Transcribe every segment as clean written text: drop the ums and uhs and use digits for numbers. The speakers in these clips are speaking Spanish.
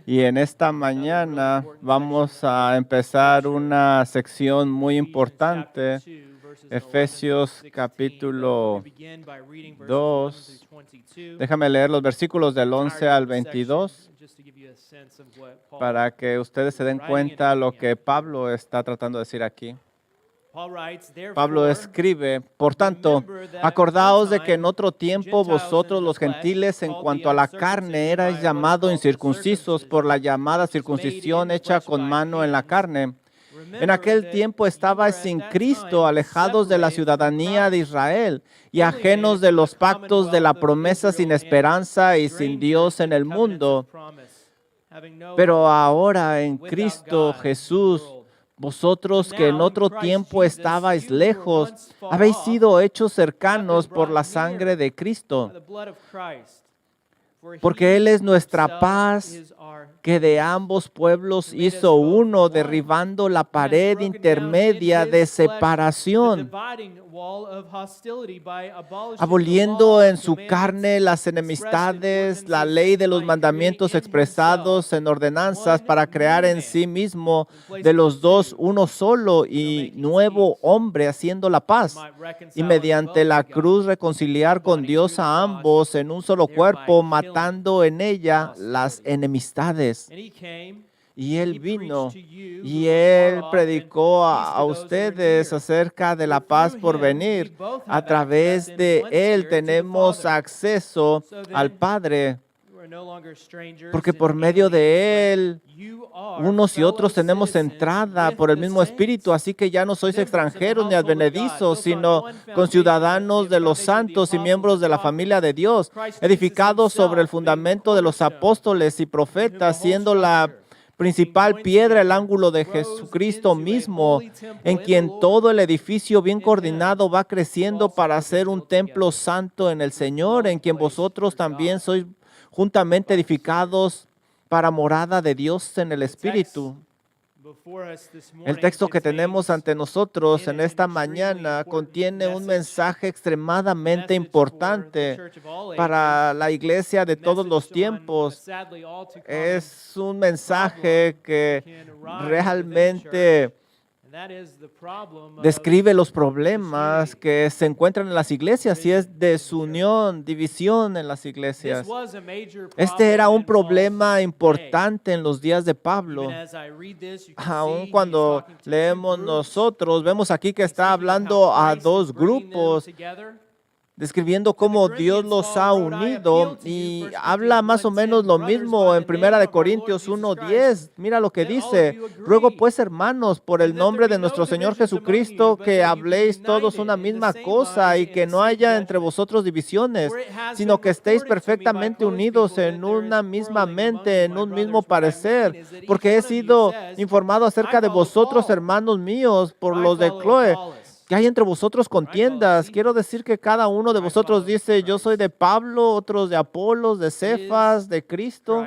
Y en esta mañana vamos a empezar una sección muy importante, Efesios capítulo 2. Déjame leer los versículos del 11 al 22 para que ustedes se den cuenta lo que Pablo está tratando de decir aquí. Pablo escribe, por tanto, acordaos de que en otro tiempo vosotros los gentiles en cuanto a la carne erais llamados incircuncisos por la llamada circuncisión hecha con mano en la carne. En aquel tiempo estabais sin Cristo, alejados de la ciudadanía de Israel y ajenos de los pactos de la promesa, sin esperanza y sin Dios en el mundo. Pero ahora en Cristo Jesús, vosotros que en otro tiempo estabais lejos, habéis sido hechos cercanos por la sangre de Cristo. Porque Él es nuestra paz, que de ambos pueblos hizo uno, derribando la pared intermedia de separación, aboliendo en su carne las enemistades, la ley de los mandamientos expresados en ordenanzas, para crear en sí mismo de los dos uno solo y nuevo hombre, haciendo la paz, y mediante la cruz reconciliar con Dios a ambos en un solo cuerpo, matando en ella las enemistades. Y Él vino y Él predicó a ustedes acerca de la paz por venir. A través de Él tenemos acceso al Padre, porque por medio de Él unos y otros tenemos entrada por el mismo Espíritu, así que ya no sois extranjeros ni advenedizos, sino conciudadanos de los santos y miembros de la familia de Dios, edificados sobre el fundamento de los apóstoles y profetas, siendo la principal piedra el ángulo de Jesucristo mismo, en quien todo el edificio bien coordinado va creciendo para ser un templo santo en el Señor, en quien vosotros también sois juntamente edificados para morada de Dios en el Espíritu. El texto que tenemos ante nosotros en esta mañana contiene un mensaje extremadamente importante para la iglesia de todos los tiempos. Es un mensaje que realmente describe los problemas que se encuentran en las iglesias y es desunión, división en las iglesias. Este era un problema importante en los días de Pablo. Aun cuando leemos nosotros, vemos aquí que está hablando a dos grupos, describiendo cómo Dios los ha unido, y habla más o menos lo mismo en 1 Corintios 1:10. Mira lo que dice: ruego pues, hermanos, por el nombre de nuestro Señor Jesucristo, que habléis todos una misma cosa y que no haya entre vosotros divisiones, sino que estéis perfectamente unidos en una misma mente, en un mismo parecer. Porque he sido informado acerca de vosotros, hermanos míos, por los de Cloé, que hay entre vosotros contiendas. Quiero decir que cada uno de vosotros dice: yo soy de Pablo, otros de Apolos, de Cefas, de Cristo.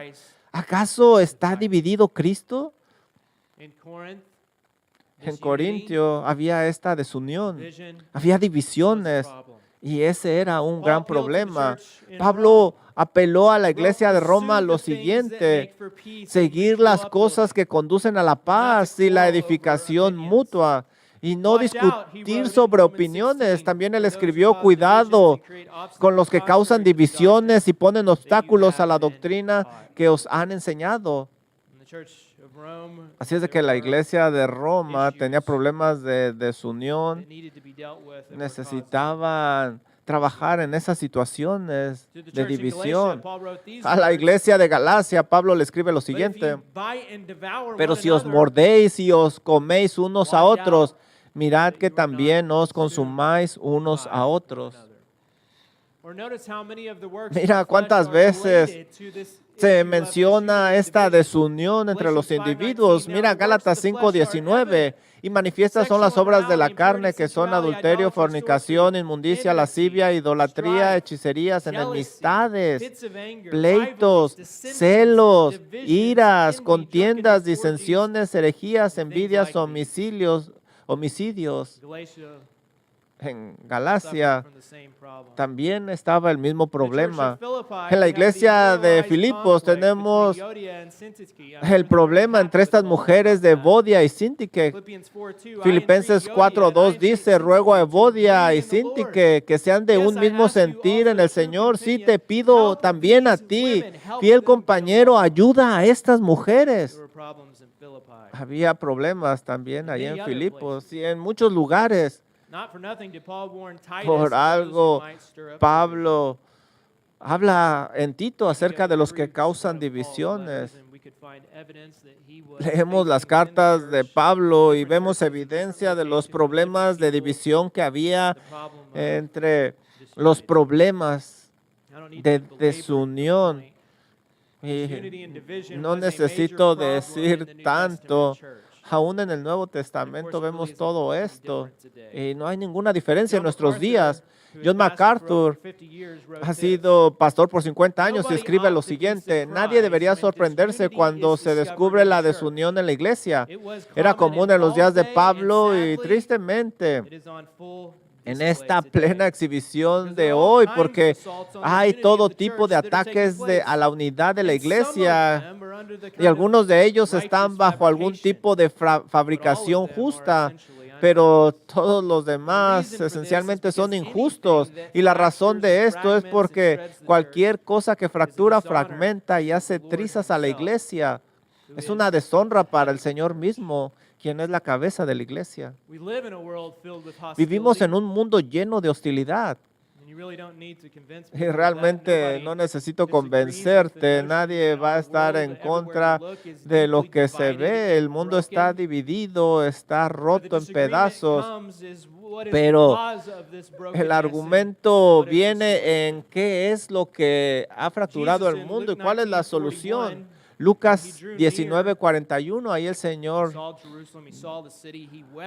¿Acaso está dividido Cristo? En Corintio había esta desunión, había divisiones, y ese era un gran problema. Pablo apeló a la iglesia de Roma lo siguiente: seguir las cosas que conducen a la paz y la edificación mutua, y no discutir sobre opiniones. También él escribió: cuidado con los que causan divisiones y ponen obstáculos a la doctrina que os han enseñado. Así es de que la iglesia de Roma tenía problemas de desunión. Necesitaban trabajar en esas situaciones de división. A la iglesia de Galacia, Pablo le escribe lo siguiente: pero si os mordéis y os coméis unos a otros, mirad que también os consumáis unos a otros. Mira cuántas veces se menciona esta desunión entre los individuos. Mira Gálatas 5:19. Y manifiestas son las obras de la carne, que son adulterio, fornicación, inmundicia, lascivia, idolatría, hechicerías, enemistades, pleitos, celos, iras, contiendas, disensiones, herejías, envidias, homicidios. en Galacia from the same problem. también estaba el mismo The church of problema. Philippi, En la we have iglesia the de polarized Filipos conflict tenemos between Euodia and Syntyche. el problema entre estas mujeres de Evodia y Síntique. Philippians 4:2, Filipenses 4:2 dice, ruego a Evodia y Síntique que sean de un mismo sentir en el Señor. Sí, te pido también a ti, fiel compañero, ayuda a estas mujeres. Había problemas también ahí en Filipos y en muchos lugares. Por algo, Pablo habla en Tito acerca de los que causan divisiones. Leemos las cartas de Pablo y vemos evidencia de los problemas de división que había entre los problemas de desunión. Y no necesito decir tanto. Aún en el Nuevo Testamento vemos todo esto y no hay ninguna diferencia en nuestros días. John MacArthur ha sido pastor por 50 años y escribe lo siguiente: nadie debería sorprenderse cuando se descubre la desunión en la iglesia. Era común en los días de Pablo y tristemente en esta plena exhibición de hoy, porque hay todo tipo de ataques a la unidad de la iglesia y algunos de ellos están bajo algún tipo de fabricación justa, pero todos los demás esencialmente son injustos. Y la razón de esto es porque cualquier cosa que fractura, fragmenta y hace trizas a la iglesia. Es una deshonra para el Señor mismo, quien es la cabeza de la iglesia. Vivimos en un mundo lleno de hostilidad. Y realmente no necesito convencerte, nadie va a estar en contra de lo que se ve. El mundo está dividido, está roto en pedazos, pero el argumento viene en qué es lo que ha fracturado el mundo y cuál es la solución. Lucas 19:41, ahí el Señor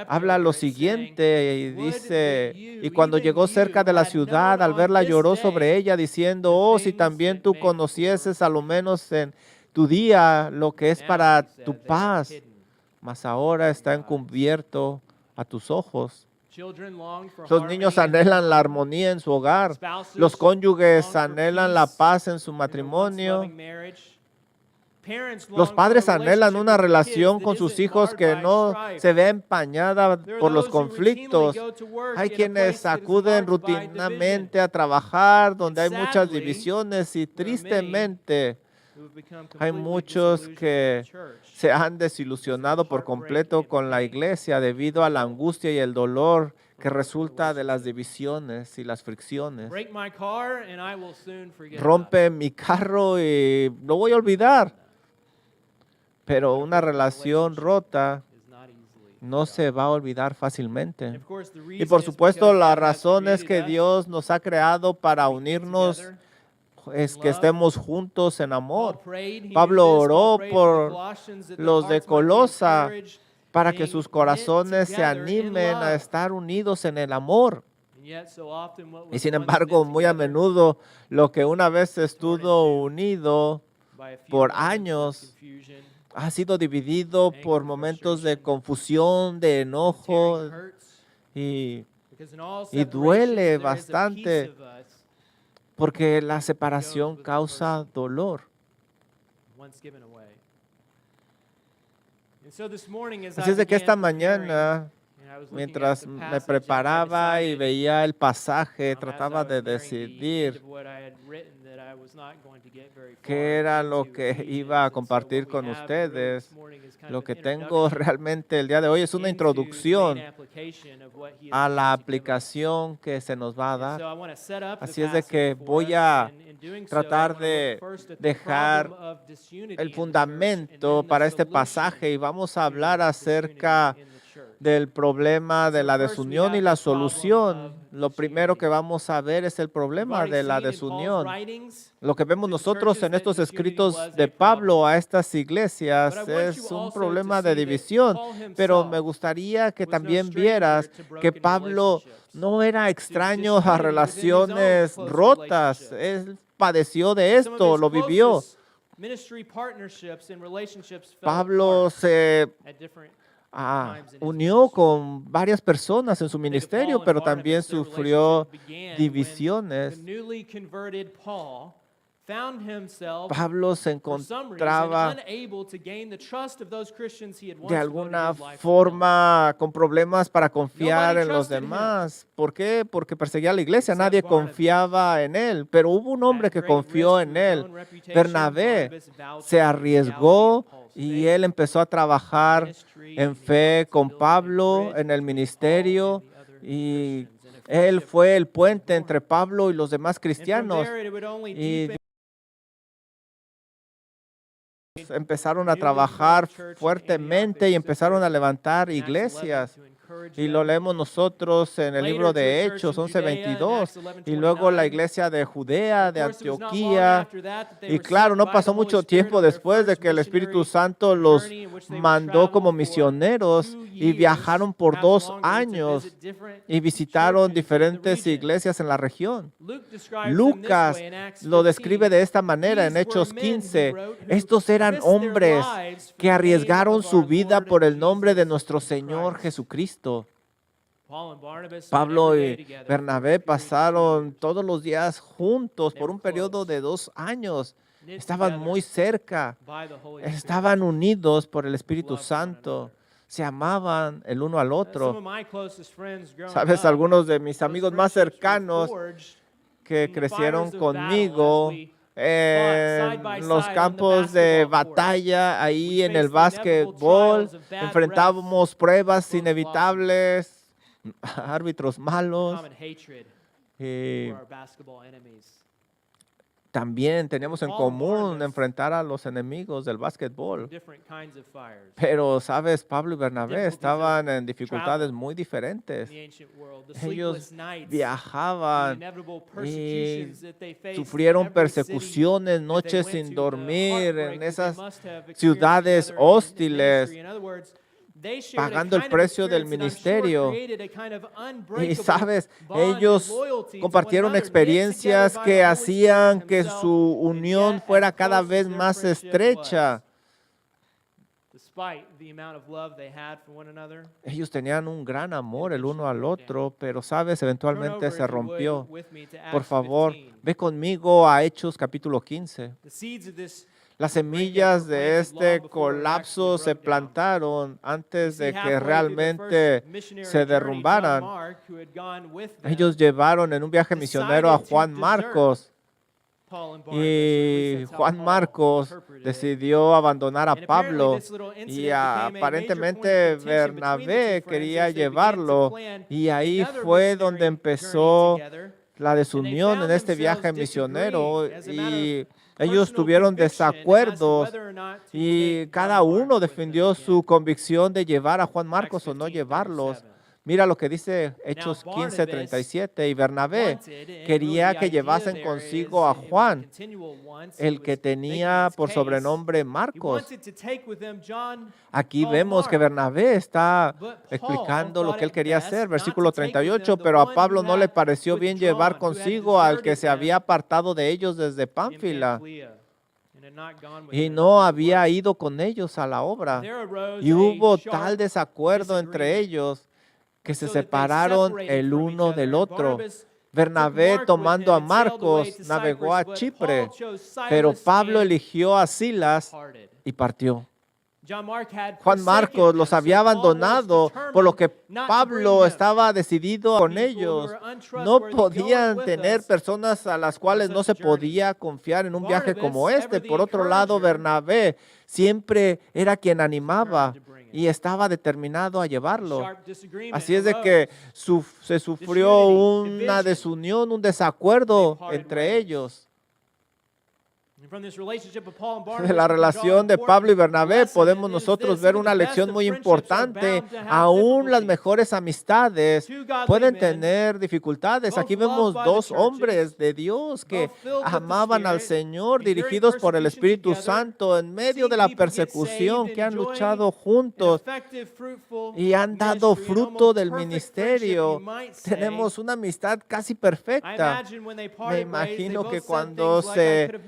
habla lo siguiente y dice, y cuando llegó cerca de la ciudad, al verla lloró sobre ella, diciendo, oh, si también tú conocieses a lo menos en tu día lo que es para tu paz, mas ahora está encubierto a tus ojos. Los niños anhelan la armonía en su hogar, los cónyuges anhelan la paz en su matrimonio. Los padres anhelan una relación con sus hijos que no se vea empañada por los conflictos. Hay quienes acuden rutinamente a trabajar donde hay muchas divisiones y tristemente hay muchos que se han desilusionado por completo con la iglesia debido a la angustia y el dolor que resulta de las divisiones y las fricciones. Rompe mi carro y lo voy a olvidar. Pero una relación rota no se va a olvidar fácilmente. Y por supuesto, la razón es que Dios nos ha creado para unirnos, es que estemos juntos en amor. Pablo oró por los de Colosa para que sus corazones se animen a estar unidos en el amor. Y sin embargo, muy a menudo, lo que una vez estuvo unido por años ha sido dividido por momentos de confusión, de enojo, y duele bastante porque la separación causa dolor. Así es de que esta mañana, mientras me preparaba y veía el pasaje, trataba de decidir qué era lo que iba a compartir con ustedes. Lo que tengo realmente el día de hoy es una introducción a la aplicación que se nos va a dar. Así es de que voy a tratar de dejar el fundamento para este pasaje y vamos a hablar acerca del problema de la desunión y la solución. Lo primero que vamos a ver es el problema de la desunión. Lo que vemos nosotros en estos escritos de Pablo a estas iglesias es un problema de división, pero me gustaría que también vieras que Pablo no era extraño a relaciones rotas. Él padeció de esto, lo vivió. Pablo se unió con varias personas en su ministerio, pero también sufrió divisiones. Pablo se encontraba de alguna forma con problemas para confiar en los demás. ¿Por qué? Porque perseguía a la iglesia, nadie confiaba en él, pero hubo un hombre que confió en él. Bernabé se arriesgó y él empezó a trabajar en fe con Pablo en el ministerio y él fue el puente entre Pablo y los demás cristianos. Y empezaron a trabajar fuertemente y empezaron a levantar iglesias. Y lo leemos nosotros en el libro de Hechos 11:22. Y luego la iglesia de Judea, de Antioquía. Y claro, no pasó mucho tiempo después de que el Espíritu Santo los mandó como misioneros y viajaron por 2 años y visitaron diferentes iglesias en la región. Lucas lo describe de esta manera en Hechos 15. Estos eran hombres que arriesgaron su vida por el nombre de nuestro Señor Jesucristo. Pablo y Bernabé pasaron todos los días juntos por un periodo de 2 años. Estaban muy cerca, estaban unidos por el Espíritu Santo, se amaban el uno al otro. Sabes, algunos de mis amigos más cercanos que crecieron conmigo en los campos de batalla, ahí en el básquetbol, enfrentábamos pruebas inevitables, árbitros malos. Y también teníamos en común enfrentar a los enemigos del básquetbol. Pero, ¿sabes? Pablo y Bernabé estaban en dificultades muy diferentes. Ellos viajaban y sufrieron persecuciones, noches sin dormir en esas ciudades hostiles, pagando el precio del ministerio. Y sabes, ellos compartieron experiencias que hacían que su unión fuera cada vez más estrecha. Ellos tenían un gran amor el uno al otro, pero sabes, eventualmente se rompió. Por favor, ve conmigo a Hechos capítulo 15. Las semillas de este colapso se plantaron antes de que realmente se derrumbaran. Ellos llevaron en un viaje misionero a Juan Marcos y Juan Marcos decidió abandonar a Pablo y aparentemente Bernabé quería llevarlo y ahí fue donde empezó la desunión en este viaje misionero y ellos tuvieron desacuerdos y cada uno defendió su convicción de llevar a Juan Marcos o no llevarlos. Mira lo que dice Hechos 15:37. Y Bernabé quería que llevasen consigo a Juan, el que tenía por sobrenombre Marcos. Aquí vemos que Bernabé está explicando lo que él quería hacer. Versículo 38, pero a Pablo no le pareció bien llevar consigo al que se había apartado de ellos desde Pánfila y no había ido con ellos a la obra. Y hubo tal desacuerdo entre ellos que se separaron el uno del otro. Bernabé, tomando a Marcos, navegó a Chipre, pero Pablo eligió a Silas y partió. Juan Marcos los había abandonado, por lo que Pablo estaba decidido con ellos. No podían tener personas a las cuales no se podía confiar en un viaje como este. Por otro lado, Bernabé siempre era quien animaba y estaba determinado a llevarlo. Así es de que se sufrió una desunión, un desacuerdo entre ellos. De la relación de Pablo y Bernabé podemos nosotros ver una lección muy importante. Aún las mejores amistades pueden tener dificultades. Aquí vemos 2 hombres de Dios que amaban al Señor, dirigidos por el Espíritu Santo en medio de la persecución, que han luchado juntos y han dado fruto del ministerio. Tenemos una amistad casi perfecta. Me imagino que cuando se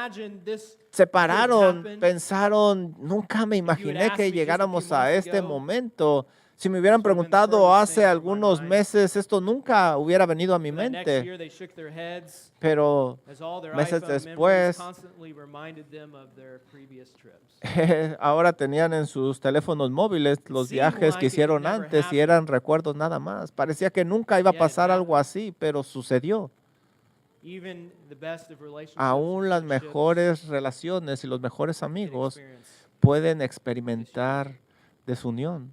imagine this se could pararon, happen. pensaron, nunca me imaginé asked que me just a llegáramos few a months este ago, momento. Si me hubieran sort of been the preguntado furthest hace thing from my algunos mind. meses, esto nunca hubiera venido a mi But that next mente. year they shook their heads Pero as all their meses iPhone memories después, constantly reminded them of their previous trips. ahora tenían en sus teléfonos móviles los seemed viajes like que it could hicieron never antes y happen. eran recuerdos nada más. Parecía que nunca iba a Yet it pasar algo happened. así, pero sucedió. Even the best of relationships Aún and las friendships mejores relaciones y los mejores can amigos experience. pueden experimentar desunión.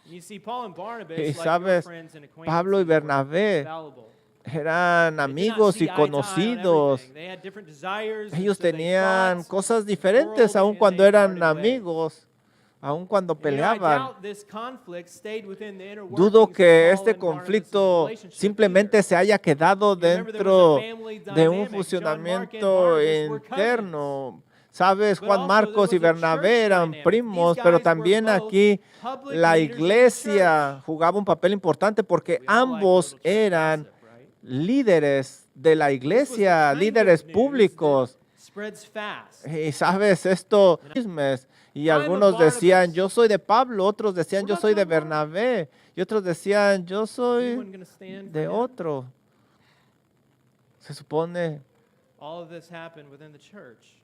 And you see, Paul and Barnabas, Y like your sabes, friends and Pablo y acquaintances, were Bernabé fallible. eran They did not amigos see y eye to eye on conocidos. everything. They had different desires, and Ellos so they tenían fought cosas the diferentes world, aun and cuando they eran parted ways. amigos, aun cuando And, I peleaban. doubt this conflict stayed within the inner Dudo workings of que Paul este and Barnabas' conflicto relationship simplemente either. se haya quedado You remember there was a dentro family de un dynamic. John Mark and funcionamiento Barnabas were cousins. interno. Sabes, But Juan also Marcos y there was a Bernabé church eran dynamic. primos, These pero guys were también both aquí public la leaders in the iglesia church. jugaba un papel importante porque We all like a ambos little church eran gossip, right? líderes de la This was the iglesia, kind líderes of news públicos. that spreads fast. Y sabes, esto chismes. Y I'm algunos of decían, Barnabas. yo soy de Pablo, otros decían, What yo about soy de John Mark? Bernabé, y otros decían, yo Is soy anyone gonna stand de for him? otro. Se supone, All of this happened within the church.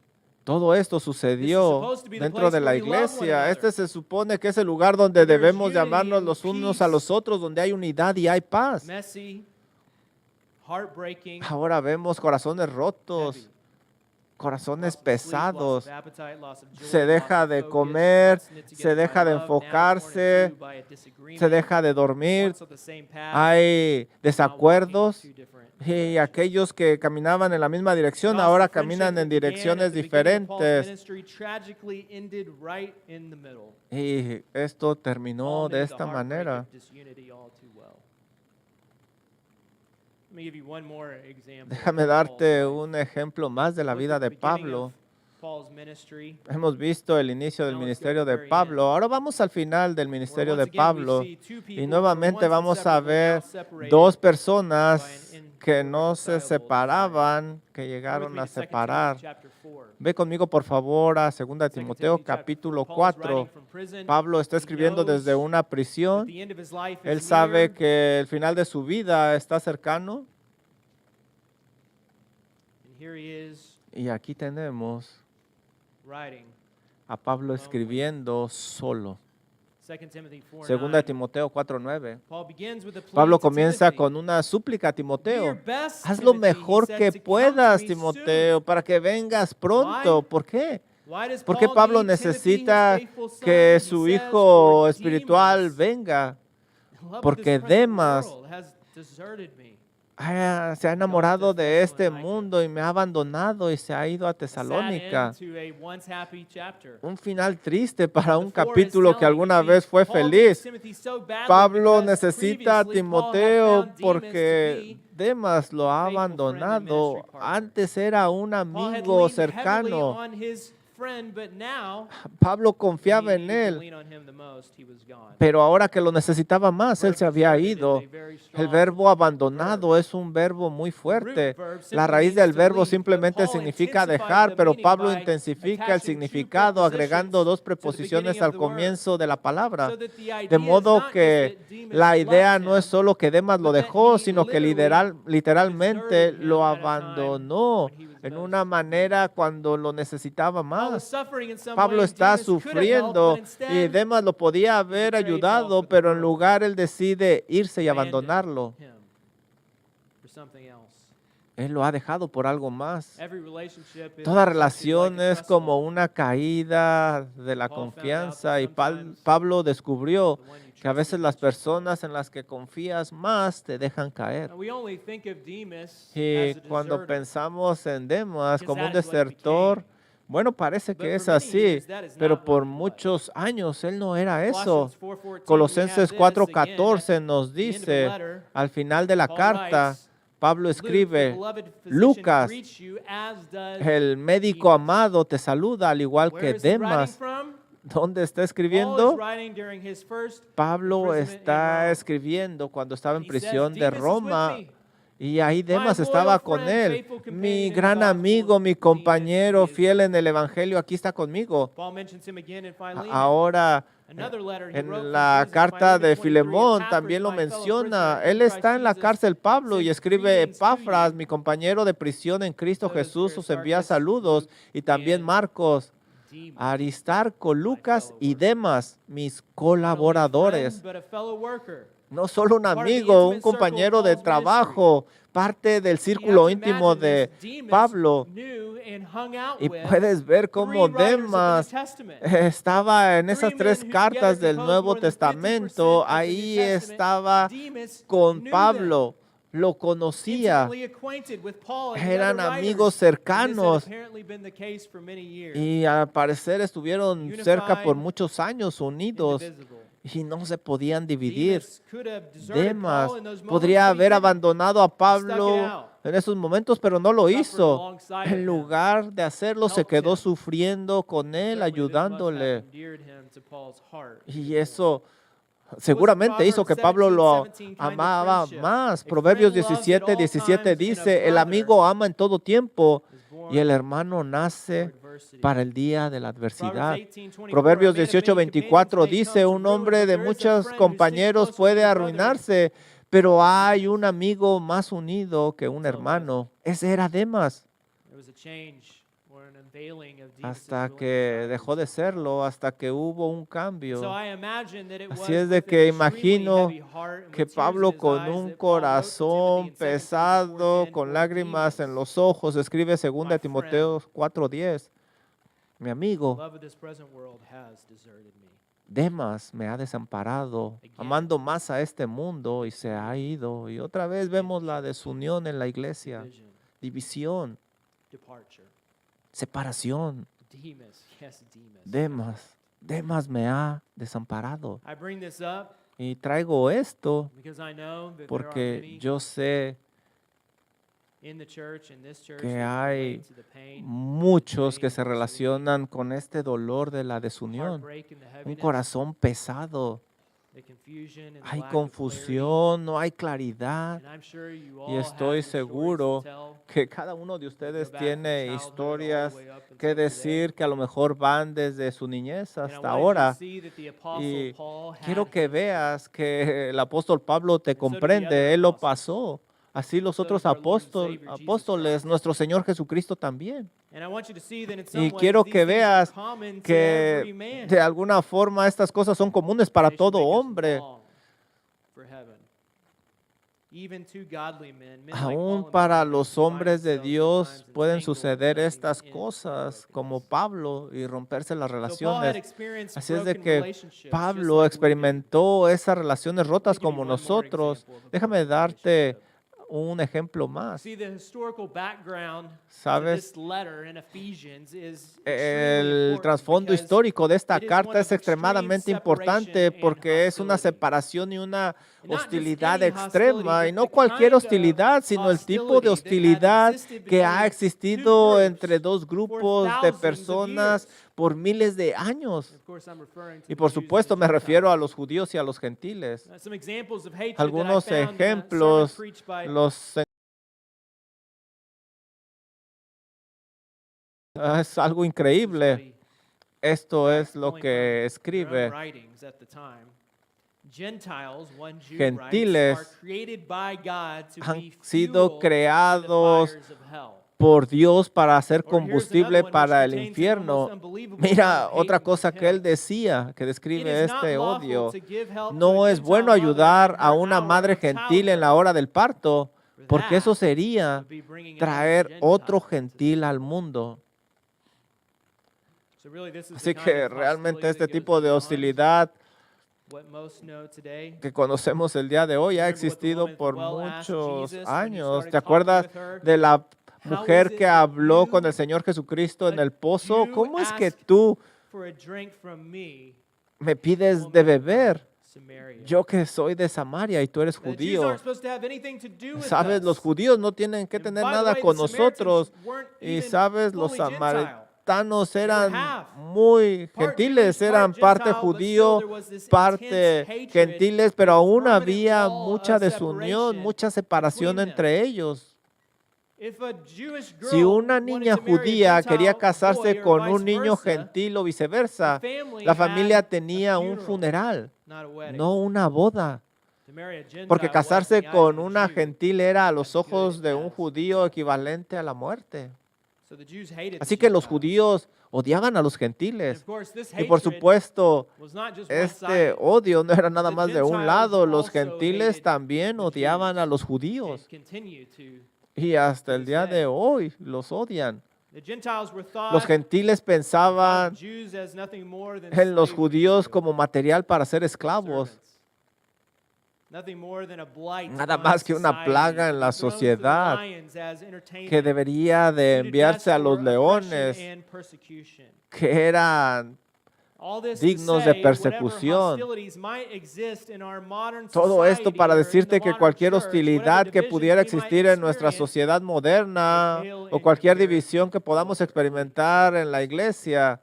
todo esto sucedió supposed to be the dentro de place la where we love one iglesia. another. Este se supone que es el lugar donde Where there's debemos de unity amarnos and los unos a los peace. otros, donde hay unidad y hay paz. Messy, heartbreaking, Ahora vemos corazones rotos, heavy. corazones Loss of sleep, pesados. loss of appetite, loss of joy, Se loss deja of de focus, comer, once knit se together by deja de love, now torn in enfocarse, two by a disagreement, se deja de dormir, once on the same path, hay now walking in desacuerdos. two different Y directions. aquellos que caminaban en la misma dirección Loss of ahora friendship caminan that en began at direcciones the beginning of Paul's diferentes. ministry tragically ended right in the middle. Y esto terminó All de made the esta heartbreak manera. of disunity all too well. Let me give you one more example. Déjame of darte Paul's life. un ejemplo más de la Look vida at the de beginning Pablo. of Paul's ministry. Hemos visto el inicio del Now let's go ministerio to the de very Pablo. end. Ahora vamos al final del Where ministerio once de again we Pablo. see two people Y who were nuevamente once vamos a inseparable, ver now separated dos by personas an que no se irreconcilable separaban, que desire. llegaron Turn with a me to 2 separar. Timothy chapter 4. Ve conmigo por favor a 2 2 Timoteo Timothy chapter capítulo 4. Paul is writing 4. from prison. Pablo está He escribiendo knows desde una that prisión. the end of his life Él is sabe near. que el final de su vida está cercano. And here he is Y aquí tenemos writing. a Pablo escribiendo solo. 2 Timothy 4:9. Segunda de Timoteo 4:9. Paul begins with a plea Pablo to comienza Timothy. con una súplica a Do your Timoteo. best, Haz lo Timothy, he mejor said, que to come to puedas, me Timoteo, soon. para que vengas pronto. Why? ¿Por qué? Why does ¿Por qué Paul Pablo need Timothy, his necesita faithful son? que He su says, hijo "For espiritual Demas, venga? the love of Porque this present Demas world has deserted me." Se ha enamorado de este mundo y me ha abandonado y se ha ido a A sad Tesalónica. end to a once happy chapter. Un final triste para un The four is capítulo que telling, alguna you see, vez fue Paul needs feliz. Timothy so badly Pablo because necesita a previously Paul had Timoteo found Demas to porque be Demas lo ha a faithful friend and abandonado. ministry partner. Antes era un Paul had amigo leaned heavily cercano. on his friend, but now Pablo when he confiaba en needed to él, lean on him the most, he was gone. pero ahora que lo necesitaba más, él se había ido. El verbo abandonado es un verbo muy fuerte. La raíz del verbo simplemente significa dejar, pero Pablo intensifica el significado agregando dos preposiciones al comienzo de la palabra. De modo que la idea no es solo que Demas lo dejó, sino que literalmente lo abandonó en una manera cuando lo necesitaba más. Pablo está sufriendo y Demas lo podía haber ayudado, pero en lugar él decide irse y abandonarlo. Él lo ha dejado por algo más. Toda relación es como una caída de la confianza y Pablo descubrió que a veces las personas en las que confías más te dejan caer. Y cuando pensamos en Demas como un desertor, bueno, parece que es así, pero por muchos años él no era eso. Colosenses 4:14 nos dice, al final de la carta, Pablo escribe, Lucas, el médico amado, te saluda al igual que Demas. ¿Dónde está escribiendo? Pablo está escribiendo cuando estaba en prisión de Roma Y ahí Demas My estaba loyal con friend, él. faithful companion Mi in the gran gospel, amigo, mi Demas, compañero he is fiel with en el Evangelio, aquí está conmigo. Paul mentions him again in Philemon. Ahora, Another letter he wrote en from la prison, carta Philemon de 23, Filemón Epaphras, también lo my fellow menciona. prisoner in Él Christ está en la Jesus, cárcel, Pablo, y sends escribe: greetings to Epafras, you. mi compañero de prisión en Cristo So does Jesús, os envía Aristarchus, saludos. Luke, Y también and Marcos, Demas, Aristarco, my Lucas fellow y worker. Demas, mis Not only a friend, colaboradores. but a fellow worker. No solo un Part of the amigo, un intimate circle of compañero de Paul's ministry. trabajo, parte del You have círculo to íntimo imagine de this. Demas Pablo. knew and hung out Y with puedes ver cómo three writers of the New Demas Testament. estaba en esas Three men tres who together cartas del composed Nuevo more than 50% Testamento. of the New Ahí Testament. estaba Demas con knew them, Pablo, lo conocía, intimately acquainted with Paul and the eran other amigos writers. And this had cercanos apparently been the case for many years. y al parecer estuvieron cerca por Unified, muchos años unidos indivisible. y no se podían dividir. Demas could have deserted Demas Paul in those moments, podría but he haber didn't. abandonado a He stuck it Pablo out, en esos momentos, pero no lo suffered hizo. alongside of En him, lugar de hacerlo, se helped quedó him. sufriendo con él, Certainly this must have ayudándole. endeared him to Paul's heart Y even more. eso It was a seguramente hizo que Proverbs Pablo 17, lo 17 kind of amaba friendship. más. A Proverbios friend loves at 17, all 17 times, and a dice: el brother amigo ama en todo tiempo is y born el hermano for nace adversity. para el día de la Proverbs adversidad. 18:24, Proverbios a man of 18, many companions 24 may come dice: to un ruin, hombre but de there is a muchos friend who sticks compañeros closer puede than a brother arruinarse, pero than hay Demas. un amigo más unido que un Until hermano. Ese era Demas, there was a change or an unveiling of Demas's hasta ruling que desires dejó de for God. serlo, hasta que hubo un So cambio. I imagine that it Así was es de with an que extremely imagino heavy heart and que with tears in Pablo, his con eyes, un that Paul wrote to Timothy corazón in 2 Timothy 4:10, pesado, con for lágrimas en Demas, los ojos, escribe my 2 Timoteo friend, 4:10: mi the amigo love of this present world has deserted me. Demas me ha desamparado, Again, amando más a este mundo, y se ha ido. Y otra vez vemos la desunión en la iglesia, division, división, departure. separación. Demas, yes, Demas. Demas me ha desamparado. I bring this up Y traigo esto because I know that there are porque many yo sé in the church, in this church, que that can hay relate to the pain, muchos que se the relacionan con este dolor de la desunión, heartbreak and the un heaviness, corazón pesado. the confusion and the Hay lack of clarity. confusión, no hay claridad. And I'm sure you Y all estoy have some stories to seguro tell. que cada uno de that go ustedes back from tiene childhood all historias the way up until que today. decir, que a lo mejor van desde su niñez And I hasta wanted you to ahora. see that the Apostle Y Paul quiero had que his. veas que el apóstol Pablo te And so did the comprende, other él lo apostles. pasó. Así los So did otros our Lord and Savior Jesus apóstoles, Christ. nuestro Señor Jesucristo también. And I want you to see that in some Y ways quiero these que things are veas common to every que man. de alguna forma estas cosas son comunes para They should todo make us hombre. long for heaven. Even to godly men, men like Paul Aún and para Barnabas los find hombres de themselves at Dios times pueden entangled suceder and estas in cosas como brokenness. Pablo y romperse las So Paul had relaciones. experienced Así es de broken que relationships just Pablo like we do. experimentó esas relaciones Let me rotas give you como one more nosotros. example of a Déjame broken darte relationship. un ejemplo más. See, the historical background to ¿Sabes? this letter in Ephesians is extremely El important trasfondo because histórico de esta it is one carta of es extremadamente extreme importante separation porque and es una hostility. separación y una And not just hostilidad any extrema, hostility, y but no the cualquier kind of hostilidad, sino el tipo de hostility that had hostilidad existed que ha between two existido entre groups dos for grupos de thousands of personas years. por miles de años. Of course, I'm referring to Y the por Jews and supuesto the me refiero a Gentiles. los judíos y a los gentiles. Some examples of hatred that I Algunos found in a sermon ejemplos, preached by es algo increíble. really Esto direct, es lo pulling que from their own escribe. writings at the time. Gentiles, one Jew Gentiles writes, are created by God to han be sido fuel to the creados fires of hell. por Dios para hacer Or here's another combustible one which para el contains an infierno. almost unbelievable Mira, amount of hate otra and cosa que él contempt. decía, que It describe is not este lawful odio. to give help to No a es Gentile bueno mother ayudar in a her una hour madre of gentil en la childbirth. hora del parto, For porque eso that sería would be bringing another traer otro Gentile into the gentil al world. mundo. So really, this is the Así kind que of realmente hostility este that goes tipo de beyond hostilidad what most know today. que conocemos el día de hoy ha Remember what the existido woman at the por well asked muchos Jesus when he años. started ¿Te talking acuerdas with her? de la How mujer is it que that habló con you, el Señor Jesucristo en a el pozo? Jew, ¿Cómo es que ask tú for a drink from me, me pides woman de of beber? Samaria? Yo que soy de Samaria y tú eres The Jews judío. aren't supposed to have anything to do with Sabes, los us. judíos no tienen que And tener by the nada way, con the Samaritans nosotros. weren't Y even sabes, los fully Gentile. samaritanos eran half. muy Part gentiles, Jewish, eran part parte Gentile, but judío, still there was this parte intense hatred, gentiles, pero aún permanent había wall mucha of desunión, separation mucha separación between them. entre ellos. If a Jewish Si girl una wanted niña to marry a judía quería Gentile casarse boy or con vice un niño versa, gentil o the viceversa, family la familia had a tenía un funeral, funeral, not a wedding. no una boda. To marry a Gentile Porque was, in casarse the eyes con of a una Jew, gentil era a los as good ojos de un as judío death. equivalente a la muerte. So the Jews hated Así the que los Gentiles. judíos odiaban a los And gentiles. of course, this Y por hatred supuesto, was not just este one-sided. odio no era nada The más de un Gentiles lado. Los also gentiles hated también the odiaban a Jews los and judíos. continue to. Y hasta el this día day. de hoy los odian. The Gentiles were Los thought gentiles of pensaban Jews as nothing more than en los slave judíos material, como material para ser esclavos. servants. Nothing more than a blight Nada on más que una society, plaga en to la be thrown to the sociedad lions as entertainment, que debería de due to enviarse a death los for oppression leones, and persecution. que eran All this to dignos de say, whatever persecución. hostilities might exist in our modern Todo esto society para or in the decirte que modern cualquier church, hostilidad whatever que divisions pudiera we might existir en nuestra experience, sociedad moderna pale o in cualquier comparison división que to podamos what really experimentar en la takes place. iglesia,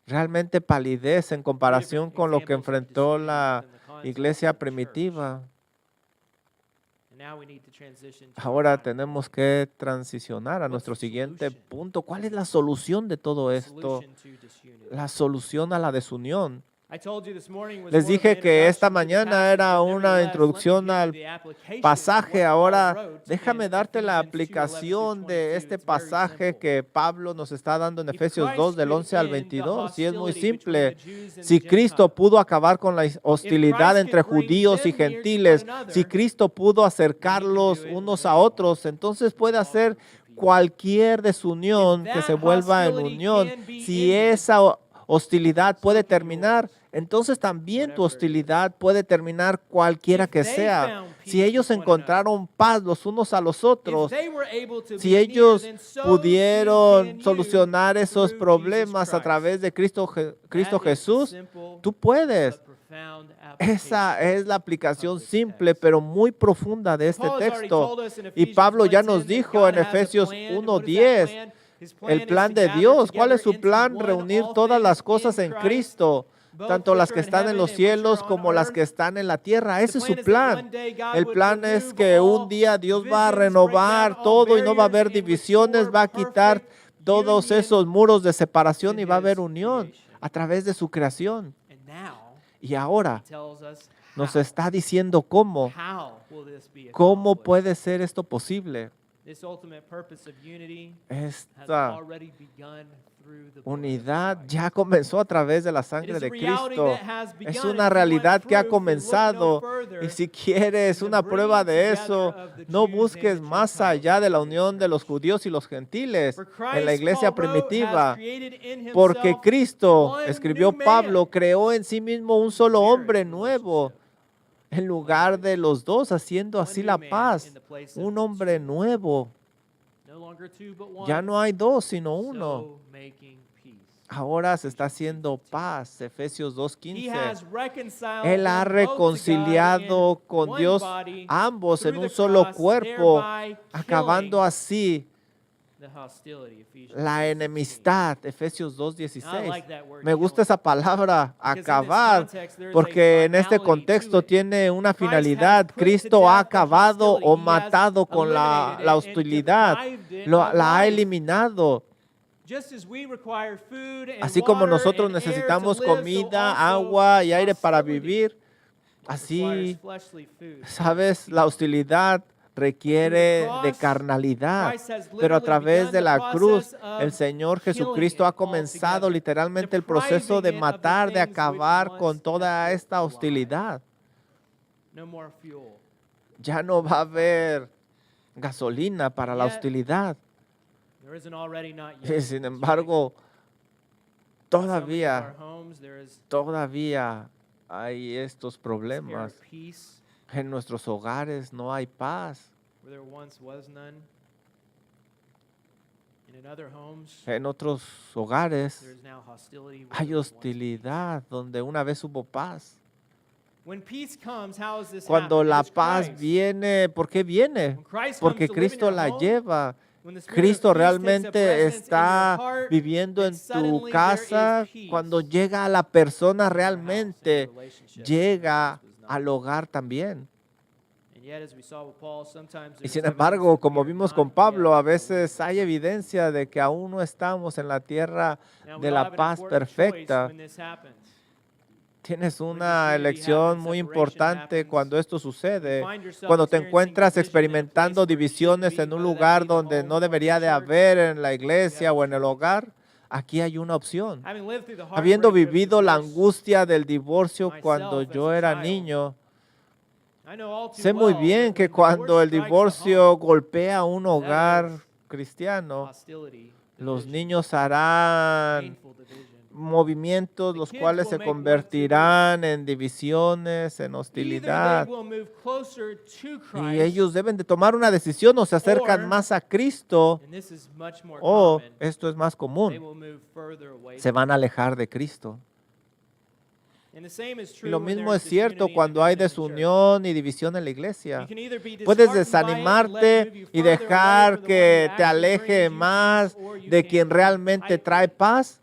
realmente palidece en Two comparación different con lo que examples of enfrentó disunity la within the context iglesia of the church. primitiva. And now we need to transition to our Ahora final tenemos point. que transicionar a What's nuestro the siguiente solution? punto. ¿Cuál es la solución de todo The esto? solution to disunity. La solución a la desunión. I told you this morning was Les more of an dije que esta introduction to the mañana passage, era but una nevertheless, let me introducción give you al the application of pasaje. what Paul Ahora wrote déjame in darte la Ephesians 2:11 aplicación through de 22. este It's very pasaje simple. que Pablo nos está dando en If Efesios Christ 2 del could 11 al end the 22 y es muy hostility between simple. the Jews and Si the Cristo Gentiles, pudo acabar con la hostilidad Christ entre could bring judíos y them near to gentiles, one another, si Cristo pudo acercarlos do it unos with a anyone. otros, entonces puede All hacer groups of people. cualquier desunión If que that se vuelva en hostility unión. can be Si ended, esa hostilidad so puede can terminar, yours, entonces también tu whatever it is. hostilidad puede terminar cualquiera If que they sea. found Si peace ellos with one another, encontraron paz los unos a los if otros, they were able to si be near, ellos then so pudieron can you solucionar esos through problemas Jesus a través de Cristo That is the Jesús, simple tú puedes. but profound Esa application es la aplicación of this simple text. pero muy profunda de este Paul has already texto. told us in Y Ephesians Pablo ya 1:10 nos that dijo God en has a Efesios plan. And what is that 1:10 plan? His plan el is plan to de gather Dios. ¿Cuál together es su into plan? one Reunir all todas las things cosas in en Christ, Cristo, both tanto which las are que in están en heaven los and which are cielos on como las earth. que están en la tierra. The Ese es plan su is that plan. one day God El would plan es remove que all un día Dios va a divisions, break renovar down all todo y no va a haber barriers, and divisiones, restore va a quitar perfect todos union esos muros de separación to y va a haber his unión creation. a través de su creación. And now Y he ahora tells us nos how. está diciendo cómo Will this be ¿Cómo accomplished? puede ser esto posible? This ultimate purpose of unity has Esta already begun through the blood of unidad Christ. ya comenzó a través de la It sangre is a de reality Cristo. that has begun. Es If una you want realidad que ha proof, then look no comenzado. further Y si quieres than una the prueba bringing de together eso, of the no Jews and busques the más Gentiles allá de la in the unión de los church. judíos y los gentiles For en la Christ, iglesia Paul wrote, has primitiva. created in Porque himself Cristo, one escribió new man Pablo, creó en sí mismo un solo marriage hombre nuevo relationship. en lugar de los dos, haciendo One así new la man paz. in the place of Un hombre two. nuevo. No longer two, but one. Ya no hay dos, sino uno. So making peace. Ahora se está haciendo paz. Efesios He 2:15. has reconciled Él ha them both to God reconciliado in con one Dios body ambos en through un the solo cross, cuerpo, thereby acabando killing así the hostility, Ephesians la 2:16. enemistad. Efesios I 2:16. like that word, Me gusta killing, esa palabra, because in this acabar, context there is a porque en este finality contexto to it. tiene una Christ finalidad. has put to Cristo ha death the acabado hostility. o He has matado con eliminated la it hostilidad, and deprived it of la ha life. eliminado. Just as we require food and Así como water nosotros and air to necesitamos live, so comida, also agua y aire para hostility vivir, requires así, fleshly food. sabes, la hostilidad requiere de carnalidad, Christ has pero a literally través begun de the la cruz, process of el Señor killing Jesucristo it ha comenzado altogether, literalmente el proceso de depriving it of the matar, de things which acabar once con toda kept it esta alive. hostilidad. No more fuel. Ya no va a haber gasolina para la Yet, hostilidad. There isn't already not Y yet. sin embargo, In so many of todavía, our homes, there is todavía hay estos this air problemas. of peace En nuestros hogares no hay paz. where there once was none. And in other homes, En otros hogares there is now hostility. where hay there was once peace. hostilidad donde una vez hubo paz. When peace comes, how does this Cuando happen? la It is paz Christ. viene, ¿por qué viene? When Christ Porque comes to live in Cristo your la home, lleva. When the spirit of Cristo peace takes up realmente residence in your está heart, viviendo en then tu suddenly there casa, is peace cuando llega a la persona in your house, in your realmente relationships, when llega yours was not. al hogar también. And yet, as we saw with Paul, sometimes Y there's sin evidence embargo, that we como are vimos not con yet Pablo, a in the land veces of hay peace. evidencia de que aún no estamos en la tierra Now, we de all la have an paz important choice perfecta. when this happens. Tienes When una disunity elección happens, muy separation importante happens, cuando esto you sucede, find yourself cuando te experiencing encuentras division in a place experimentando where it shouldn't divisiones be, en un whether that lugar be the donde no home or debería the de church. haber en la You have iglesia a o en el choice. hogar. Aquí hay una opción. Having lived through the Habiendo heartbreak of vivido la divorce angustia del divorcio cuando myself as yo a era child, niño, I know all too sé muy well bien that que when cuando divorce el strikes a divorcio home, golpea un that hogar is cristiano, hostility, los division, niños harán painful division. movimientos The los kids cuales will se make one to convertirán en divisiones, en Either they hostilidad. will move closer to Y Christ, ellos deben de tomar una decisión, o se acercan or, más a Cristo, and this is much more o common, esto es más they común, will move further away se from van a Him. alejar de Cristo. And the same is Y true lo when mismo there es is cierto disunity and cuando hay division in the church. desunión y división en la You iglesia. can either be Puedes disheartened by it and let it desanimarte move you y farther away dejar from the one que who te actually aleje brings you más peace, or you de can quien cling realmente trae tightly paz,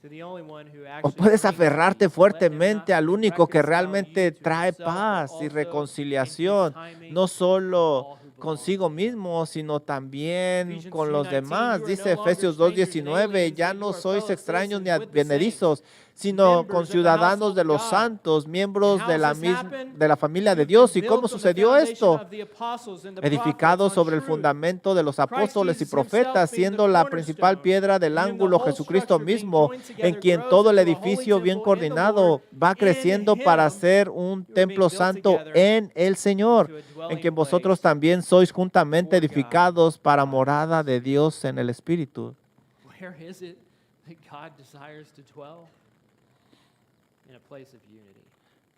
to the only one who o actually puedes brings aferrarte peace and let Him not fuertemente al only único que reconcile realmente you to trae Himself, but paz y also in His reconciliación, timing no to solo all who belong consigo to Him. mismo, sino también Ephesians con los 2:19, demás. you are Dice no longer Efesios strangers and 2:19, aliens, ya but you no are sois fellow extraños ni citizens with the saints, advenedizos, sino members of the conciudadanos household de of los God. santos, And miembros how de has la this misma, happened? de la familia de You've been Dios. ¿Y cómo built on the sucedió foundation esto? of the apostles and the prophets Edificados on sobre el truth. fundamento de los Christ apóstoles y Jesus himself profetas, being the siendo la principal cornerstone, piedra del in whom the ángulo whole Jesucristo structure being mismo, joined en together quien grows todo el into a holy edificio bien temple in the Lord. coordinado va In creciendo para him ser un you are being templo built santo together en el Señor, into a en dwelling quien vosotros place también sois juntamente for God edificados para by the morada de Spirit. Dios en el Espíritu. Where is it that God desires to dwell? In a place of unity.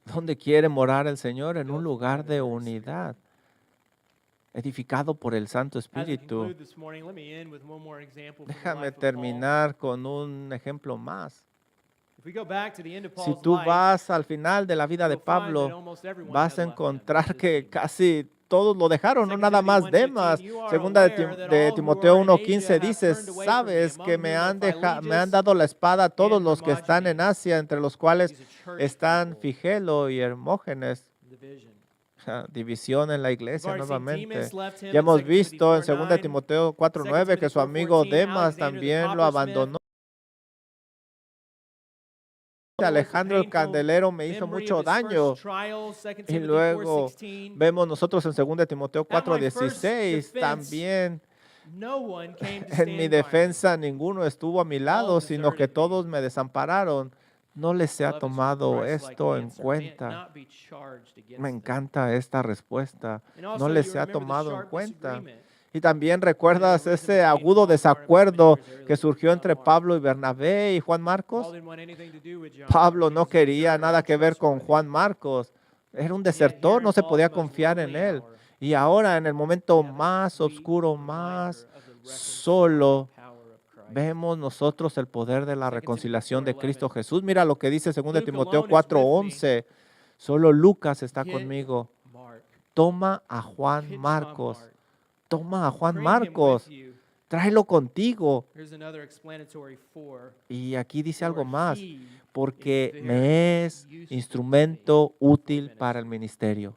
¿Dónde quiere morar el Señor? En un Built lugar together de by His Spirit. unidad, edificado por el Santo As we Espíritu. conclude this morning, let me end with one more example from the Déjame life of Paul. terminar con un ejemplo más. If we go back to the end of Si Paul's tú life, vas al final de la vida de you'll find that Pablo, almost everyone vas had a left him, encontrar just que Demas. casi todos lo dejaron, no 2 nada Timothy más Demas. 1:15, you are Segunda de, aware that de all who Timoteo are in Asia 1:15 have dice, turned away from me, sabes que among me whom han, are me han Phyletus dado la espada todos and los que están en Hermogenes. Asia, entre los cuales These are church están people. Figelo y Hermógenes. Division. División en la We've iglesia already seen nuevamente. Demas left him Ya in hemos 2 Timothy visto en 2 4:9. Timoteo 2 4:9 que Timothy su amigo 4:14, Demas Alexander the también lo coppersmith, abandonó. was a Alejandro el painful Candelero me hizo memory mucho of his daño. first trials, 2 Y Timothy luego 4:16. vemos nosotros en 2 Timoteo At my first 4:16 defense, también. no one came to En mi stand by me. defensa ninguno estuvo a mi lado, sino que deserted me. todos me desampararon. No les se ha Love is tomado Christ-like esto en answer. May it cuenta. not be charged against Me them. encanta esta respuesta. And No also les you se ha remember the tomado en sharp cuenta. disagreement Y también recuerdas that arisen ese between agudo Paul and Barnabas many desacuerdo years que earlier. surgió entre Mark. Pablo y Bernabé y Juan Paul Marcos. didn't want anything to do with John Pablo Mark. He no was a quería deserter, nada que ver con untrustworthy. Juan Marcos. Era un And yet here desertor, in no se Paul's podía most confiar en lonely él. hour, Y ahora en el momento we have a más sweet oscuro, reminder más of the reconciling solo, power of Christ. vemos nosotros el poder de la 2 Timothy reconciliación de 4:11. Cristo Jesús. Mira lo que dice 2 Luke Timoteo alone is with me. 4:11. Solo Lucas está Get conmigo. Mark. Toma a Juan Get John Marcos. Mark. Toma a Juan Bring him with Marcos. you. Tráelo contigo. Here's another explanatory for. Y aquí dice algo For más. he Porque is me very es useful to instrumento me for útil para el ministry. ministerio.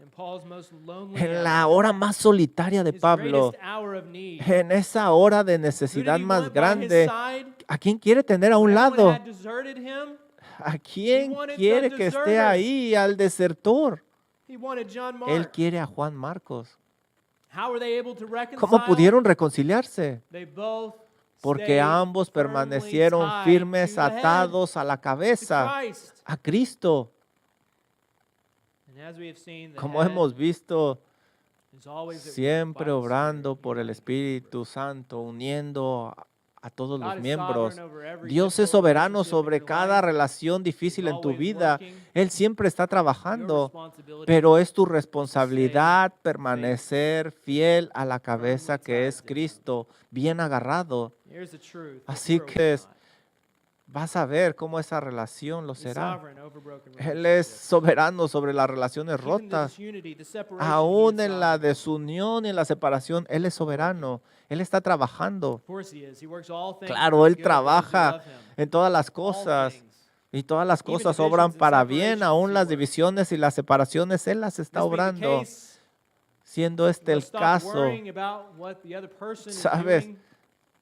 In Paul's most lonely En la hour, hora más solitaria de his Pablo, greatest hour of need, en esa hora de who did necesidad he más want by his grande, side? ¿a quién quiere tener a un When everyone lado? had deserted him, ¿A quién wanted the quiere que esté deserter. ahí? Al desertor. he wanted John Él Mark. quiere a Juan Marcos. How were they able to ¿Cómo reconcile? pudieron reconciliarse? They both Porque stayed ambos firmly permanecieron tied firmes, to the head, atados a la to cabeza, Christ. a Cristo. And as we have seen, the Como head hemos visto, is always at work siempre by the obrando Spirit, por el uniting Espíritu Santo, uniendo a todos los God is miembros. sovereign over every Dios es difficult soberano relationship in sobre your cada life. relación difícil He's en tu always vida. working. Él siempre está Your trabajando, responsibility pero es tu is to responsabilidad stay permanecer fiel a la cabeza firmly que tied es to Him. Cristo, bien agarrado. Here's the truth. If Así you are que not, vas a ver cómo esa relación lo He's será. sovereign over broken Él es relationships. soberano sobre las relaciones Even the rotas. disunity, the separation, he Aún is en la sovereign. desunión y en la separación, Él es soberano. Él está trabajando. Of course he is. He works all things Claro, for Él the good of those who trabaja love him. en todas las All cosas. things. Y todas las Even cosas obran divisions and para bien, separations aún he las works. divisiones y las separaciones, Él las está This being the obrando. case, Siendo este let's el stop caso, worrying about what the other person is ¿sabes? doing.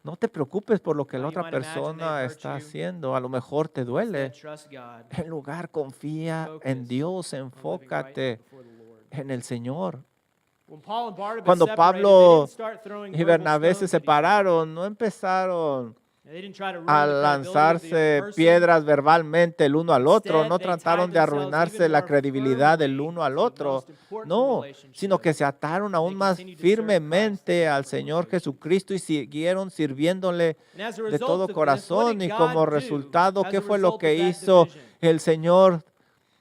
No te preocupes por lo que la You otra might imagine persona they've hurt está you. haciendo. A lo mejor te duele. Instead, trust God. En lugar, confía en Focus Dios, on living right enfócate before the Lord. en el Señor. When Paul and Barnabas Cuando separated, they Pablo didn't start throwing y verbal Bernabé se stones at each other. separaron, no empezaron They didn't try to ruin a the credibility of the other lanzarse person. piedras verbalmente el uno al otro, Instead, no they trataron tied de themselves arruinarse even la more credibilidad del firmly uno al to the otro, most important no, sino que relationship. se ataron They aún más continued to serve Christ firmemente in al those Señor relations. Jesucristo y siguieron sirviéndole And as a de result todo of this, what corazón. did Y como God do resultado, as ¿qué a fue lo result que of that hizo division? el Señor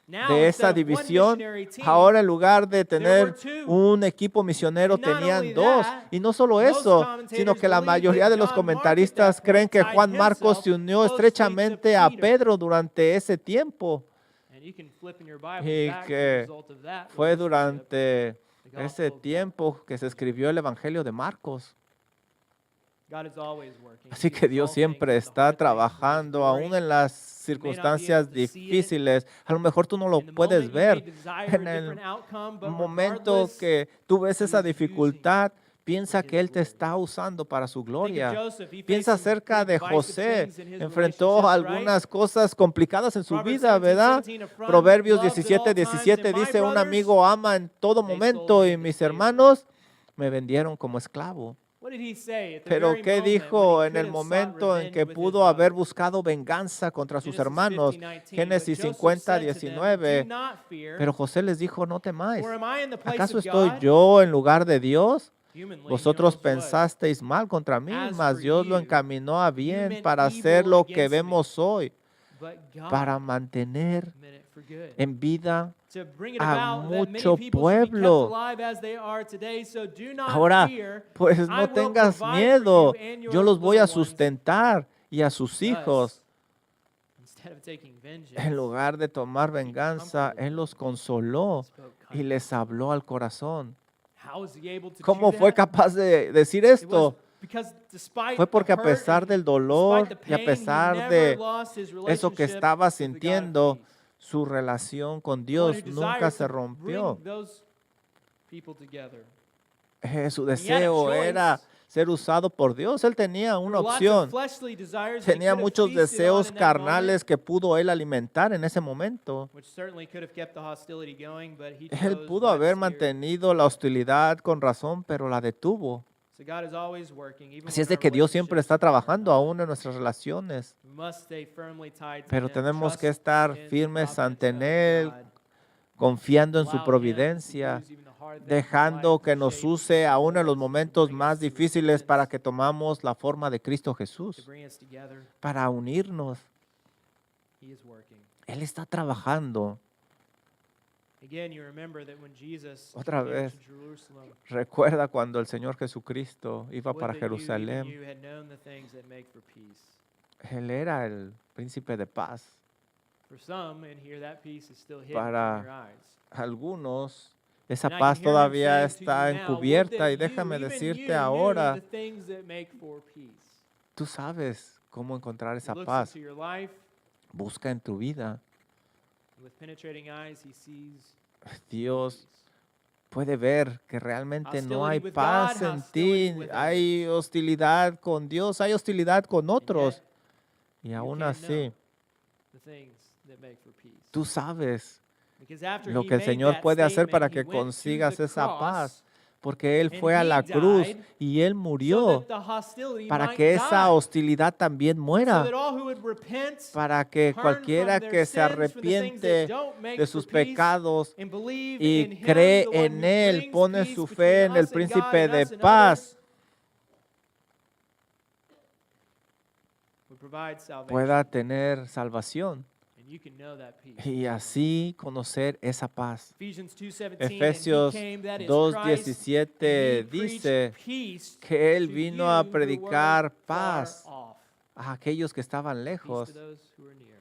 Now, de instead esa of one división? missionary team, Ahora, en lugar de there were tener two. un equipo misionero, And not tenían only dos. that, Y no solo most eso, sino commentators que la believe mayoría that de los John Mark at comentaristas that creen point que tied Juan Marcos himself se unió closely to estrechamente a Peter. Pedro durante ese tiempo. And you can flip in your Bibles Y back to the que result of that fue relationship, durante the ese Gospel of Mark. tiempo que se escribió el Evangelio de Marcos. God is always working. Así He que works Dios all siempre things in the está hard things for His trabajando, glory. aún en las circunstancias able to see it. difíciles. A lo mejor tú no lo In the puedes moment, you may ver. desire En a el different outcome, but momento regardless, que tú ves He esa is using dificultad, piensa for que His Él te glory. está usando para su Think of gloria. Joseph. He faced Piensa some acerca pretty de divisive José. things in his Enfrentó relationships, right? algunas cosas complicadas en su Proverbs vida, ¿verdad? 17:17, a friend Proverbios loves at 17, all times, 17 and my dice, un brothers, amigo ama en todo they sold momento me y into mis slavery. hermanos me vendieron como esclavo. What did he say at the Pero very ¿qué moment when dijo he en could el have sought momento en revenge que with his pudo haber brothers? buscado venganza contra sus Genesis hermanos? 50:19, Génesis but Joseph 50, said to them, "Do 19. not fear, Pero José les dijo, no temáis. for am I in the place ¿Acaso of estoy God? yo en lugar de Dios? Humanly, he Vosotros almost was. pensasteis mal contra mí, As mas for Dios lo you, encaminó a you bien meant para evil hacer lo que against me, vemos hoy, but God para mantener meant it for good. en vida To bring it a about that many mucho people should be kept pueblo. alive as they are today, so do not Ahora, fear. pues I no will tengas provide miedo, for you and yo your los voy a little ones." sustentar y a sus hijos. Thus, instead of taking vengeance, En lugar de tomar venganza, Él los consoló spoke y kindly. les habló al corazón. How was he able to ¿Cómo do fue that? capaz de decir It was esto? because despite Fue porque the a hurt pesar and del dolor despite the y a pain, pesar he never de lost his eso que relationship estaba with the God of sintiendo, peace. su relación con The one Dios who nunca desires se to rompió. bring those people together. Su he had a deseo era choice. ser usado por Dios. Él tenía una There were lots of opción. fleshly desires that he Tenía could have muchos feasted on deseos in that carnales moment, que pudo él alimentar en ese momento. which certainly could have kept the hostility going, but he Él chose pudo by the haber Spirit. mantenido la hostilidad con razón, pero la detuvo. So God is always working, even Así when es de our que Dios siempre relationships está are trabajando not. aún en nuestras relaciones, We must stay firmly tied to pero him, tenemos que trust estar in the firmes providence ante of Él, God, confiando en su allow him to providencia, use even the hard things in dejando life to que nos shape use and aún en los mold us and momentos bring más us to difíciles para repentance, que tomamos la forma de Cristo to Jesús, bring us together. para unirnos. He is working. Él está trabajando. Again, you remember that when Jesus Otra came near vez, to Jerusalem, recuerda cuando el Señor Jesucristo iba would para that you, even Jerusalén. you, had known the things that make for peace. Él era el príncipe de paz. For some in here, that peace is still hidden Para from your eyes. Algunos, esa And I paz can hear him todavía saying to está you now, would encubierta y that déjame you, even decirte you, ahora, knew the things that make for peace. tú sabes cómo encontrar He esa looks paz. into your life, Busca en tu vida. with penetrating eyes, he sees Dios peace. puede ver que realmente no hay Hostility with paz God, en hostility ti. with Hay others. hostilidad con Dios, hay hostilidad con And otros. yet, Y you aún can así, know the things that make for peace. tú sabes Because after lo he que el made Señor that puede hacer statement, para he que went to consigas the esa cross paz. Porque Él and fue a he la cruz died y Él so murió that the hostility para might que esa die. hostilidad también So muera. that all who would repent, Para que turn cualquiera from their que se sins, from the things that arrepiente don't make de for sus peace, pecados and believe y in him, cree the one en who Él, brings pone peace su between fe en el us and God príncipe and de us and paz, others, would provide salvation. pueda tener salvación And you can know that peace. y así conocer esa paz. Ephesians 2:17, Efesios and he came, that is Christ, 2:17 and he preached dice peace que Él to vino you a who predicar were far paz off. a aquellos que estaban peace lejos to those who are near.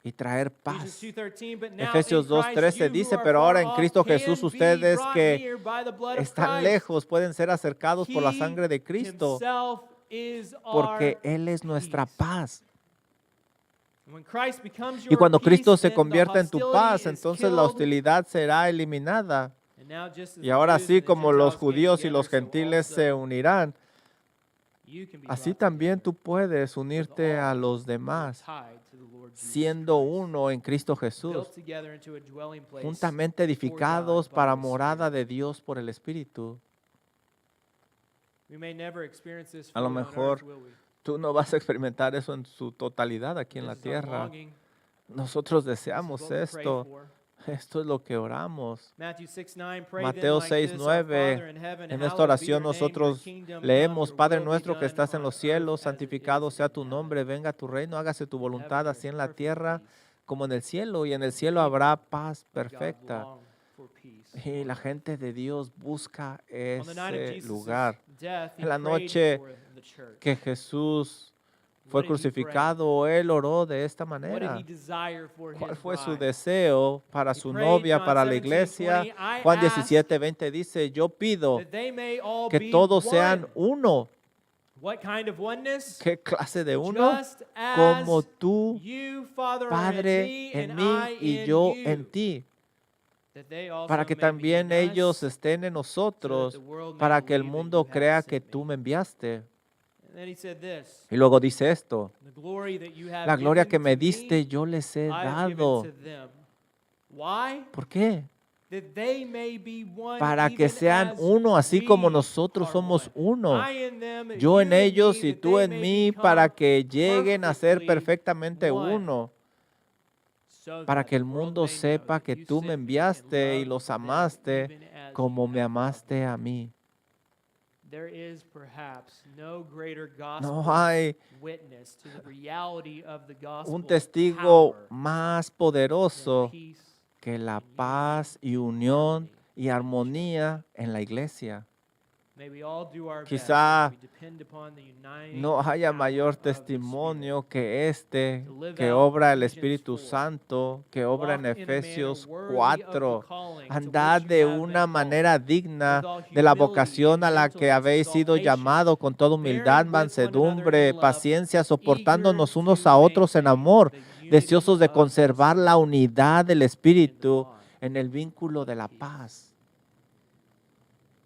y traer Ephesians paz. 2:13, but now Efesios in Christ 2:13 you dice, who are pero ahora far en off Cristo can Jesús be ustedes brought que near by the blood of están Christ. lejos pueden ser acercados por la He sangre de Cristo, himself is porque our Él es nuestra peace. paz. When Christ becomes Y your cuando Cristo peace, se then the convierta en tu hostility paz, is entonces la killed. hostilidad será eliminada. And now just as Y the ahora Jews sí, and the como los Gentiles came judíos y los together, so gentiles se also unirán, you can be así brought también together tú puedes with unirte a all los who are demás, tied to the Lord Jesus siendo Christ, uno en Cristo Jesús, built together into a dwelling place juntamente for edificados God by para the morada Spirit. de Dios por el Espíritu. We may never experience this A lo fully on mejor earth, will we? tú no vas a experimentar eso en su totalidad aquí en la This is our tierra. longing. Nosotros This is deseamos what we pray esto. for. Esto es lo que oramos. Matthew 6:9, pray then Mateo like this, Our Father 6:9. in heaven, En hallowed esta be oración your name, your nosotros kingdom leemos, come, Padre your will be nuestro que done estás en on los earth cielos, as it is santificado sea tu in nombre, heaven. venga tu reino, hágase tu In heaven voluntad, there's así en la perfect tierra peace. como en el cielo, y en el The cielo people habrá paz of God perfecta. long for peace Y on la earth. gente de Dios busca On the night of ese Jesus' lugar. death, he En la prayed noche for the church. que Jesús fue What did he pray? crucificado, Él oró de esta What did he manera. desire for ¿Cuál his fue su bride? deseo para He su prayed, novia, John para la 17:20, iglesia? I Juan ask 17:20 dice, yo pido that they may all que be todos one. sean uno. What kind of oneness? ¿Qué clase de uno? Just as Como tú, you, Father, are Padre, in en me, mí and I y in yo you, en ti, that they also para que may be también in ellos us, estén en so that nosotros, the world may para que el believe that mundo you have crea que sent tú me. me enviaste. And then he said this, Y luego dice esto, the glory that you have la gloria given que me to diste me, yo les he I have given dado. to them. Why? ¿Por qué? That they may be one Para que even sean as uno, así como we nosotros are somos one. uno. I in them, Yo you en in ellos me, y that tú they en may mí, become para que lleguen a ser perfectly perfectamente one, uno, so para that que el the world mundo may know sepa that que you tú sent me me and enviaste y loved los them amaste even as como you me have loved amaste me. a mí. There is perhaps no greater No gospel hay witness to the reality of the gospel un testigo más than poderoso peace que la and paz y unity and unión harmony y in the armonía en la iglesia. May we all do our best Quizá as we depend upon the uniting no haya power mayor of the testimonio Spirit que este, to live que out obra el Ephesians Espíritu 4, Santo, que to obra en walk in a manner Efesios worthy of the 4. calling to Andad which you de have una been called, manera digna with all de la humility vocación and a la que gentleness, habéis with all sido patience, llamado, con toda humildad, bearing with one another mansedumbre, in love, paciencia, eager soportándonos unos to a otros en maintain amor, the unity deseosos de of the conservar la Spirit unidad del in the Espíritu bond en el vínculo of de la peace. paz.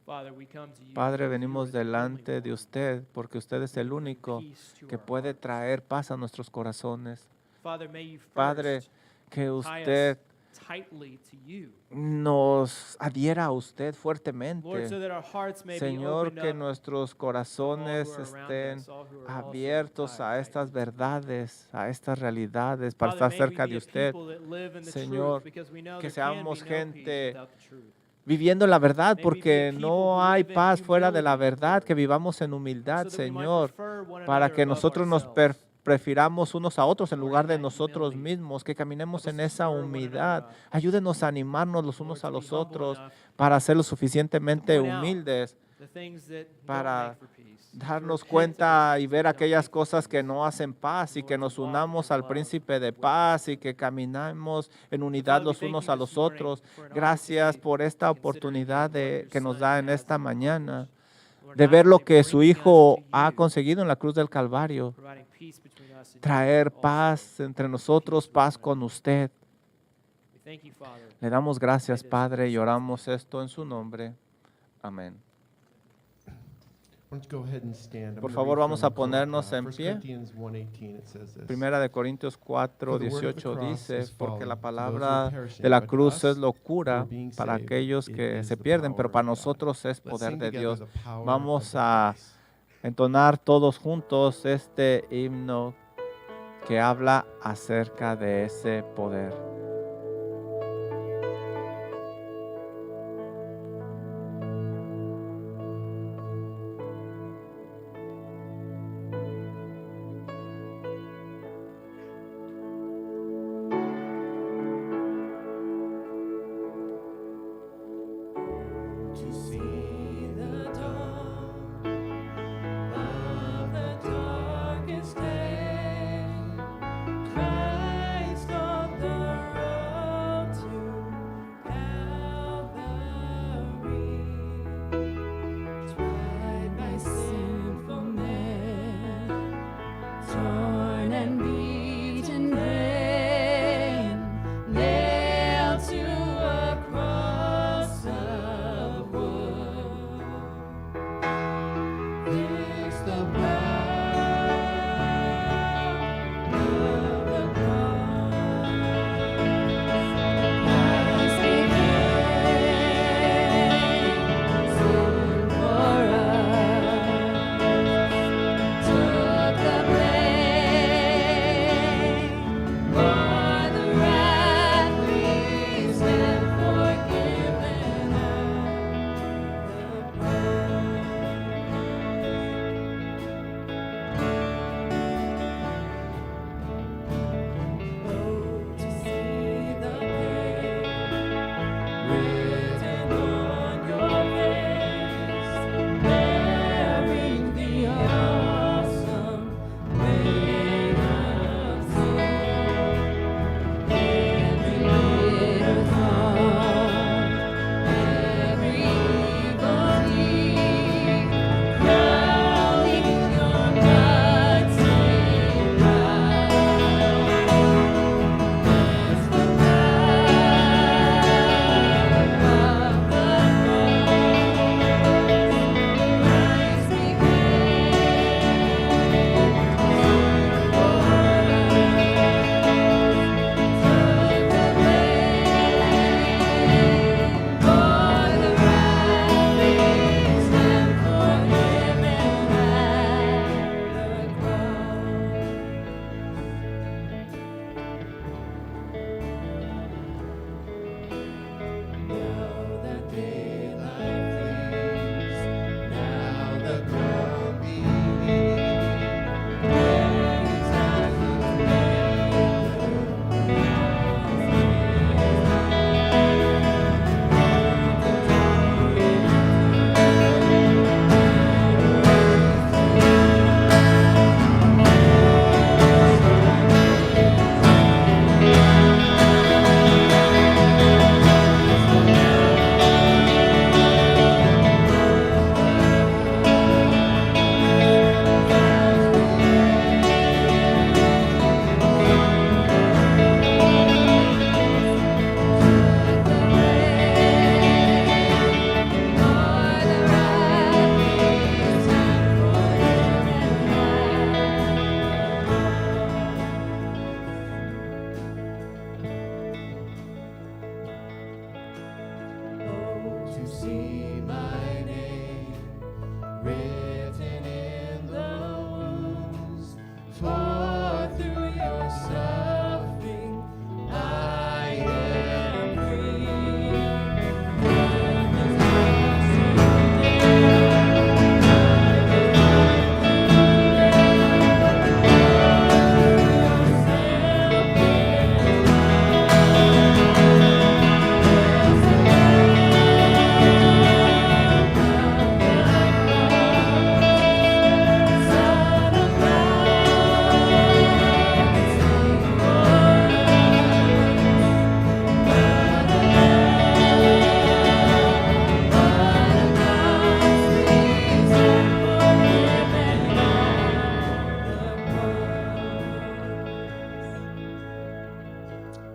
Father, we come to you Padre, because you venimos are the only delante de one usted porque usted es who el can bring único peace to que our puede hearts. traer paz a nuestros corazones. Father, may you Padre, first que tie usted us tightly to you. nos adhiera a usted Lord, fuertemente. so that our hearts may be Señor, opened que up nuestros to all corazones who are around estén us, all who are also abiertos tied a tightly estas to you. verdades, a estas realidades, para Father, estar may we cerca be de a usted. people that live in the Señor, truth, because we know que there can be seamos no peace gente without the truth. viviendo la verdad, May we be a porque people no who hay live in paz fuera de la humility, verdad, que Lord, vivamos en humildad, so that we might Señor, prefer one para another que above nosotros nos ourselves. prefiramos unos a otros en Lord, lugar in de that nosotros humility, mismos, que caminemos help us en to esa stir one humildad. another up. Ayúdenos a animarnos los Lord, unos to a be los humble otros enough para ser lo to suficientemente point out humildes, the things that don't para make for peace, to darnos repent of cuenta the y things ver that don't aquellas make for cosas que peace. no hacen paz y Lord, que to nos walk unamos in al love príncipe de with one another. paz y que caminamos en So, unidad Father, we los thank unos you a this los morning otros. for an Gracias opportunity por to esta consider oportunidad again what your que nos Son da en has esta mañana accomplished. Lord, de not ver lo only que su bringing us Hijo to ha you, conseguido en la cruz del Calvario, providing peace between us and you, traer but also paz entre nosotros, peace with paz one con another. usted. We thank you, Father. Le damos gracias, Pray this in Padre, your y Son's oramos name. esto en su nombre. Amén. Why don't you go ahead and stand? I'm Por gonna favor, read vamos from a ponernos en 1 pie. Corinthians 1:18, it says this. Primera de Corintios 4, For the word of the 18 cross dice, is porque la folly to those who are palabra perishing, de la but to cruz es us who locura are being para saved, aquellos it que is se the pierden, pero power para of God. nosotros es Let's poder sing de together Dios. the power Vamos of the a cross. entonar todos juntos este himno que habla acerca de ese poder. To see the dawn of the darkest day.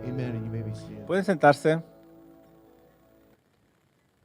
Amen. And you may be seated. Pueden sentarse.